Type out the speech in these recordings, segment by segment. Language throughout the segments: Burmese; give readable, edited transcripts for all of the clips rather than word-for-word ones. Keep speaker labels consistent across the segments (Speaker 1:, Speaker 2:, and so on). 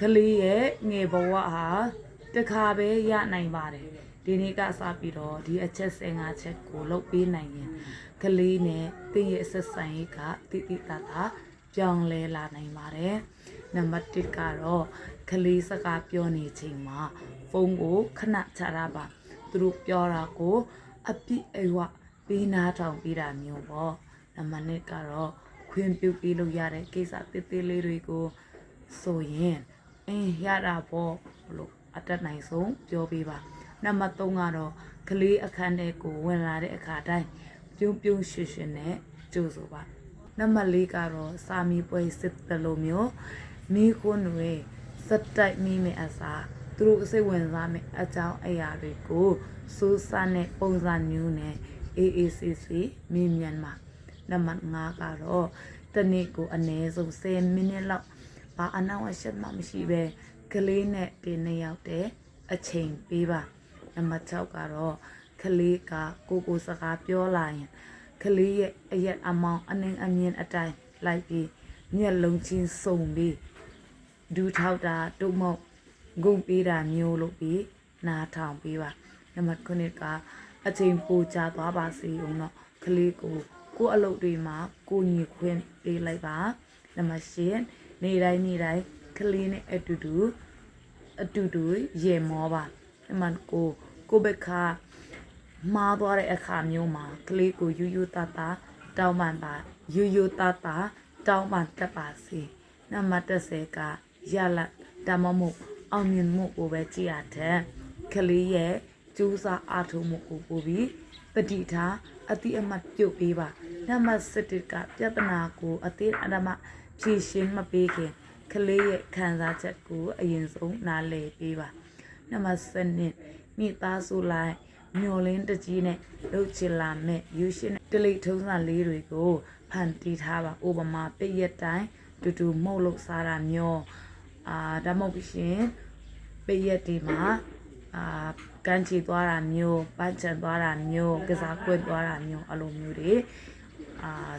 Speaker 1: ကလေးရဲ့ငယ်ဘဝဟာတခါပဲရနိုင်ပါတယ်ဒီနေ့ကစပြီးတော့ဒီအချက်15ချက်ကိုလုပ်ပေးနိုင်ရင်ကလေးနဲ့တင်းရဲ့ဆက်ဆံရေးကတိတိတတ်တာပြောင်းလဲလာနိုင်ပါတယ်နံပါတ်1ကတော့ကလေးစကားပြောနေချိန်မှာဖုန်းကိုခဏချရပါသူတို့ပြောတာကိုအပြည့်အဝပေးနာထောင်ပေးတာမျိုးပေါ့နံပါတ်2ကတော့ခွင့်ပြုပေးလို့ရတဲ့ကိစ္စတစ်သေးလေးတွေကိုဆိုရင်ရတာပေါ့လို့အတက်နိုင်ဆုံးပြောပေးပါနံပါတ်3ကတော့ကလေးအခန်းထဲကိုဝင်လာတဲ့အခါတိုင်းပြုံးပြုံးရွှင်ရွှင်နဲ့ကြိုးဆိုပါနံပါတ်4ကတော့စာမီပွဲစစ်တလို့မျိုးမိခွန်းတွေစက်တိုက်မိမယ်အစားသူတို့စိတ်ဝင်စားမယ်အကြောင်းအရာတွေကိုစိုးစမ်းတဲ့ပုံစံမျိုးနဲ့AACC မြင်မြန်မှာနံပါတ်5ကတော့တနေ့ကိုအနည်းဆုံး10မိနစ်လောက်ဘာအနောက်အရှက်မှမရှိပဲကလေးနဲ့တင်းနေရောက်တဲ့အချိန်ပေးပါနံပါတ်6ကတော့ကလေးကကိုစကားပြောလာရင်ကလေးရဲ့အရက်အမောင်အနှင်းအမြင်အတိုင်းလိုက်ပြီးမျက်လုံးချင်းစုံပြီးဒူးထောက်တာတို့မဟုတ်ဂုံပေးတာမျိုးလို့ပြီးနားထောင်ပေးပါနံပါတ်9ကအချိန်ပိုကြာသွားပါစေဦးတော့ကလေးကိုအလုပ်တွေမှာကိုညီခွင့်ပေးလိုက်ပါနံပါတ်10နေ့တိုင်းကလေးနဲ့အတူတူရေမောပါနံပါတ်9ကိုဘက်ကမားသွားတဲ့အခါမျိုးမှာကလေးကိုယူတတောင်းပန်ပါယူတတောင်းပန်တတ်ပါစေနံပါတ်10ကရလာတမမို့အောင်မြင်မှုကိုပဲကြည်ရတဲ့ကလေးရဲ့ကျူးစာအားထုတ်မှုကိုပို့ပြီးပဋိထားအတိအမှတ်ပြုတ်ပေးပါနံပါတ်7ကပြဿနာကိုအသေးအဓမ္မဖြေရှင်းမပေးခင်ကလေးရဲ့ခံစားချက်ကိုအရင်ဆုံးနားလည်ပေးပါနံပါတ်7မိသားစုလိုက်မျောလင်းတကြီးနဲ့လှုပ်ချလာမဲ့ယူရှင်တလိထုံးစံလေးတွေကိုဖန်တီးထားပါဥပမာပိတ်ရက်တိုင်းတူမှုတ်လို့စားတာမျိုးဒါမှမဟုတ်ရှင်ပိတ်ရက်ဒီမှာကန်းချီသွားတာမျိုးပန်းချန်သွားတာမျိုးကစားကွက်သွားတာမျိုးအလိုမျိုးတွေ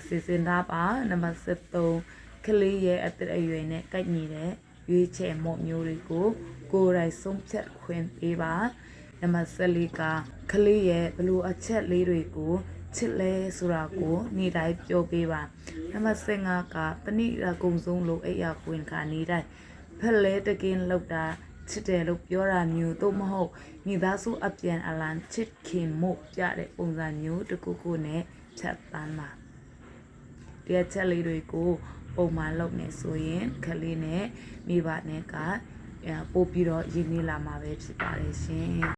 Speaker 1: စီစဉ်ထားပါနံပါတ်73ကလေးရဲ့အသက်အရွယ်နဲ့ကိုက်ညီတဲ့ရွေးချယ်မှုမျိုးတွေကိုကိုယ်တိုင်ဆုံးဖြတ်ခွင့်ပေးပါနံပါတ်14ကကလေးရဲ့ဘလို့အချက်လေးတွေကိုချစ်လဲဆိုတာကိုနေ့တိုင်းပြောပေးပါနံပါတ်15ကတနည်းကုံဆုံးလို့အိယာခွင်ခါနေ့တိုင်းဖက်လဲတကင်းလောက်တာချစ်တယ်လို့ပြောတာမျိုးတော့မဟုတ်မိသားစုအပြန်အလှန်ချစ်ခင်မှုပြတဲ့ပုံစံမျိုးတစ်ခုခုနဲ့ချက်ပန်းပါဒီအချက်လေးတွေကိုပုံမှန်လုပ်နေဆိုရင်ကလေးနဲ့မိဘနဲ့ကပို့ပြီးတော့ရင်းနှီးလာမှာပဲဖြစ်ပါတယ်ရှင်